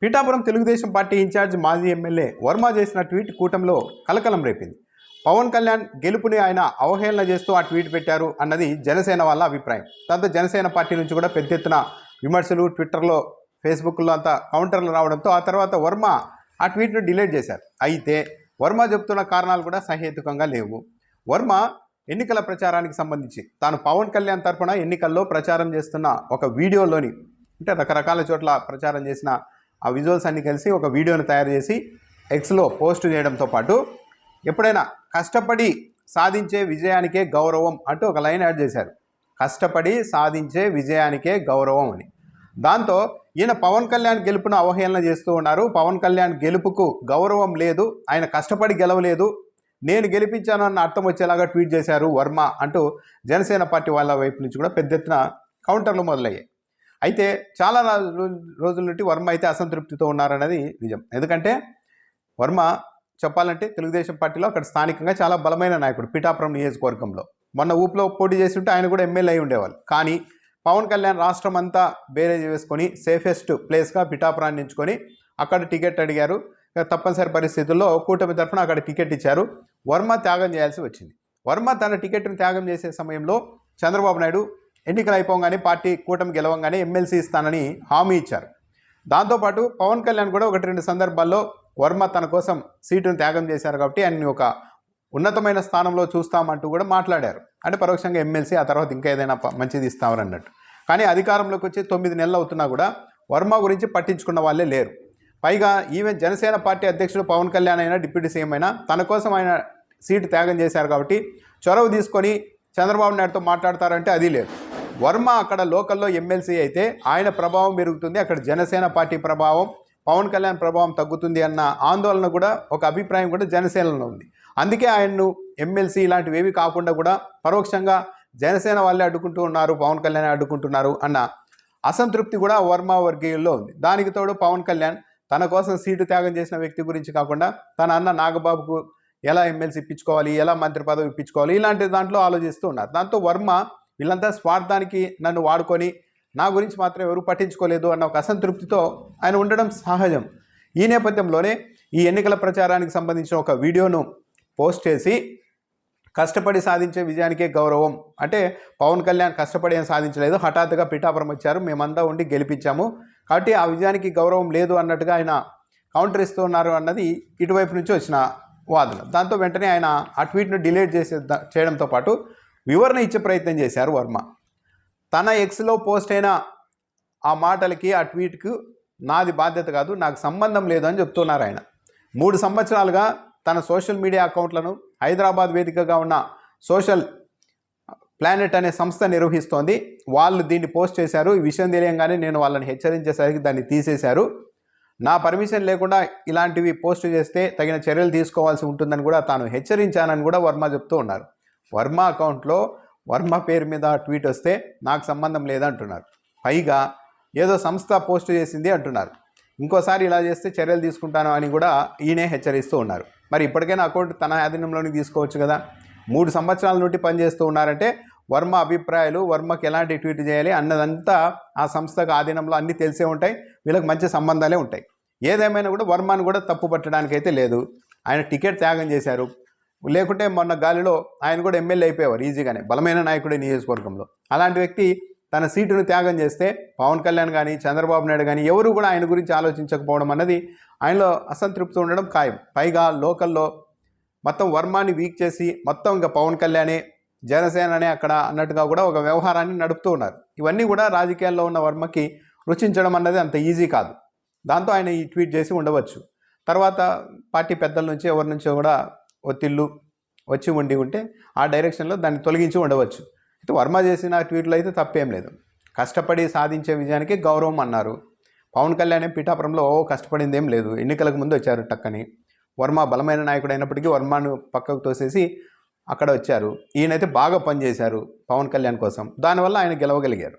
Pithapuram Telugu Desam party incharge మాజీ MLA Varma చేసిన tweet కూటమిలో కలకలం రేపింది. పవన్ కళ్యాణ్ గెలుపుని ఆయన అవహేళన చేస్తూ ఆ ట్వీట్ పెట్టారు అన్నది జనసేన వాళ్ళ అభిప్రాయం. దాంతో జనసేన పార్టీ నుంచి కూడా పెద్ద ఎత్తున విమర్శలు, ట్విట్టర్లో, ఫేస్బుక్లో అంతా కౌంటర్లు రావడంతో ఆ తర్వాత వర్మ ఆ ట్వీట్ను డిలీట్ చేశారు. అయితే వర్మ చెబుతున్న కారణాలు కూడా సహేతుకంగా లేవు. వర్మ ఎన్నికల ప్రచారానికి సంబంధించి తాను పవన్ కళ్యాణ్ తరఫున ఎన్నికల్లో ప్రచారం చేస్తున్న ఒక వీడియోలోని, అంటే రకరకాల చోట్ల ప్రచారం చేసిన ఆ విజువల్స్ అన్నీ కలిసి ఒక వీడియోను తయారు చేసి ఎక్స్లో పోస్ట్ చేయడంతో పాటు ఎప్పుడైనా కష్టపడి సాధించే విజయానికే గౌరవం అంటూ ఒక లైన్ యాడ్ చేశారు. కష్టపడి సాధించే విజయానికే గౌరవం అని. దాంతో ఈయన పవన్ కళ్యాణ్ గెలుపును అవహేళన చేస్తూ ఉన్నారు. పవన్ కళ్యాణ్ గెలుపుకు గౌరవం లేదు, ఆయన కష్టపడి గెలవలేదు, నేను గెలిపించాను అన్న అర్థం వచ్చేలాగా ట్వీట్ చేశారు వర్మ అంటూ జనసేన పార్టీ వాళ్ళ వైపు నుంచి కూడా పెద్ద ఎత్తున కౌంటర్లు మొదలయ్యాయి. అయితే చాలా రోజుల నుండి వర్మ అయితే అసంతృప్తితో ఉన్నారన్నది నిజం. ఎందుకంటే వర్మ చెప్పాలంటే తెలుగుదేశం పార్టీలో అక్కడ స్థానికంగా చాలా బలమైన నాయకుడు. పిఠాపురం నియోజకవర్గంలో మొన్న ఊపులో పోటీ చేసి ఉంటే ఆయన కూడా ఎమ్మెల్యే అయి ఉండేవాళ్ళు. కానీ పవన్ కళ్యాణ్ రాష్ట్రం అంతా బేరేజ్ వేసుకొని సేఫెస్ట్ ప్లేస్గా పిఠాపురాన్ని ఎంచుకొని అక్కడ టికెట్ అడిగారు. తప్పనిసరి పరిస్థితుల్లో కూటమి తరఫున అక్కడ టికెట్ ఇచ్చారు. వర్మ త్యాగం చేయాల్సి వచ్చింది. వర్మ తన టికెట్ను త్యాగం చేసే సమయంలో చంద్రబాబు నాయుడు ఎన్నికలు అయిపోగానే పార్టీ కూటమి గెలవంగానే ఎమ్మెల్సీ ఇస్తానని హామీ ఇచ్చారు. దాంతోపాటు పవన్ కళ్యాణ్ కూడా 1-2 సందర్భాల్లో వర్మ తన కోసం సీటును త్యాగం చేశారు కాబట్టి ఆయన్ని ఒక ఉన్నతమైన స్థానంలో చూస్తామంటూ కూడా మాట్లాడారు. అంటే పరోక్షంగా ఎమ్మెల్సీ, ఆ తర్వాత ఇంకా ఏదైనా మంచిది ఇస్తామని అన్నట్టు. కానీ అధికారంలోకి వచ్చి 9 నెలలు అవుతున్నా కూడా వర్మ గురించి పట్టించుకున్న వాళ్ళే లేరు. పైగా ఈవెన్ జనసేన పార్టీ అధ్యక్షుడు పవన్ కళ్యాణ్ అయినా, డిప్యూటీ సీఎం అయినా తన కోసం ఆయన సీటు త్యాగం చేశారు కాబట్టి చొరవ తీసుకొని చంద్రబాబు నాయుడుతో మాట్లాడతారంటే అది లేదు. వర్మ అక్కడ లోకల్లో ఎమ్మెల్సీ అయితే ఆయన ప్రభావం పెరుగుతుంది, అక్కడ జనసేన పార్టీ ప్రభావం, పవన్ కళ్యాణ్ ప్రభావం తగ్గుతుంది అన్న ఆందోళన కూడా, ఒక అభిప్రాయం కూడా జనసేనలో ఉంది. అందుకే ఆయన్ను ఎమ్మెల్సీ ఇలాంటివి ఏవి కాకుండా కూడా పరోక్షంగా జనసేన వాళ్ళే అడ్డుకుంటూ ఉన్నారు, పవన్ కళ్యాణ్ అడ్డుకుంటున్నారు అన్న అసంతృప్తి కూడా వర్మ వర్గీయుల్లో ఉంది. దానికి తోడు పవన్ కళ్యాణ్ తన కోసం సీటు త్యాగం చేసిన వ్యక్తి గురించి కాకుండా తన అన్న నాగబాబుకు ఎలా ఎమ్మెల్సీ ఇప్పించుకోవాలి, ఎలా మంత్రి పదవి ఇప్పించుకోవాలి, ఇలాంటి దాంట్లో ఆలోచిస్తూ ఉన్నారు. దాంతో వర్మ వీళ్ళంతా స్వార్థానికి నన్ను వాడుకొని నా గురించి మాత్రం ఎవరు పట్టించుకోలేదు అన్న ఒక అసంతృప్తితో ఆయన ఉండడం సహజం. ఈ నేపథ్యంలోనే ఈ ఎన్నికల ప్రచారానికి సంబంధించిన ఒక వీడియోను పోస్ట్ చేసి కష్టపడి సాధించే విజయానికే గౌరవం, అంటే పవన్ కళ్యాణ్ కష్టపడి ఏం సాధించలేదు, హఠాత్తుగా పిఠాపురం వచ్చారు, మేమంతా ఉండి గెలిపించాము కాబట్టి ఆ విజయానికి గౌరవం లేదు అన్నట్టుగా ఆయన కౌంటర్ ఇస్తూ ఉన్నారు అన్నది ఇటువైపు నుంచి వచ్చిన వాదన. దాంతో వెంటనే ఆయన ఆ ట్వీట్ను డిలీట్ చేయడంతో పాటు వివరణ ఇచ్చే ప్రయత్నం చేశారు వర్మ. తన ఎక్స్లో పోస్ట్ అయిన ఆ మాటలకి, ఆ ట్వీట్కు నాది బాధ్యత కాదు, నాకు సంబంధం లేదు అని చెప్తున్నారు ఆయన. 3 సంవత్సరాలుగా తన సోషల్ మీడియా అకౌంట్లను హైదరాబాద్ వేదికగా ఉన్న సోషల్ ప్లానెట్ అనే సంస్థ నిర్వహిస్తోంది. వాళ్ళు దీన్ని పోస్ట్ చేశారు. ఈ విషయం తెలియంగానే నేను వాళ్ళని హెచ్చరించేసరికి దాన్ని తీసేశారు. నా పర్మిషన్ లేకుండా ఇలాంటివి పోస్ట్ చేస్తే తగిన చర్యలు తీసుకోవాల్సి ఉంటుందని కూడా తాను హెచ్చరించానని కూడా వర్మ చెప్తూ ఉన్నారు. వర్మ అకౌంట్లో వర్మ పేరు మీద ట్వీట్ వస్తే నాకు సంబంధం లేదంటున్నారు. పైగా ఏదో సంస్థ పోస్ట్ చేసింది అంటున్నారు. ఇంకోసారి ఇలా చేస్తే చర్యలు తీసుకుంటాను అని కూడా ఈయనే హెచ్చరిస్తూ ఉన్నారు. మరి ఇప్పటికైనా అకౌంట్ తన ఆధీనంలోనికి తీసుకోవచ్చు కదా. 3 సంవత్సరాల నుండి పనిచేస్తూ ఉన్నారంటే వర్మ అభిప్రాయాలు, వర్మకి ఎలాంటి ట్వీట్ చేయాలి అన్నదంతా ఆ సంస్థకు ఆధీనంలో అన్నీ తెలిసే ఉంటాయి, వీళ్ళకి మంచి సంబంధాలే ఉంటాయి. ఏదేమైనా కూడా వర్మను కూడా తప్పు పట్టడానికి అయితే లేదు. ఆయన టికెట్ త్యాగం చేశారు, లేకుంటే మొన్న గాలిలో ఆయన కూడా ఎమ్మెల్యే అయిపోయేవారు ఈజీగానే, బలమైన నాయకుడే నియోజకవర్గంలో. అలాంటి వ్యక్తి తన సీటును త్యాగం చేస్తే పవన్ కళ్యాణ్ కానీ, చంద్రబాబు నాయుడు కానీ ఎవరు కూడా ఆయన గురించి ఆలోచించకపోవడం అన్నది ఆయనలో అసంతృప్తి ఉండడం ఖాయం. పైగా లోకల్లో మొత్తం వర్మాని వీక్ చేసి మొత్తం ఇంకా పవన్ కళ్యాణే, జనసేననే అక్కడ అన్నట్టుగా కూడా ఒక వ్యవహారాన్ని నడుపుతూ ఉన్నారు. ఇవన్నీ కూడా రాజకీయాల్లో ఉన్న వర్మకి రుచించడం అన్నది అంత ఈజీ కాదు. దాంతో ఆయన ఈ ట్వీట్ చేసి ఉండవచ్చు. తర్వాత పార్టీ పెద్దల నుంచి ఎవరి నుంచో కూడా ఒత్తిళ్ళు వచ్చి ఉంటే ఆ డైరెక్షన్లో దాన్ని తొలగించి ఉండవచ్చు. అయితే వర్మ చేసిన ట్వీట్లో అయితే తప్పేం లేదు. కష్టపడి సాధించే విజయానికి గౌరవం అన్నారు. పవన్ కళ్యాణ్ పిఠాపురంలో కష్టపడింది ఏం లేదు, ఎన్నికలకు ముందు వచ్చారు టక్కని. వర్మ బలమైన నాయకుడు అయినప్పటికీ వర్మను పక్కకు తోసేసి అక్కడ వచ్చారు. ఈయనైతే బాగా పనిచేశారు పవన్ కళ్యాణ్ కోసం, దానివల్ల ఆయన గెలవగలిగారు.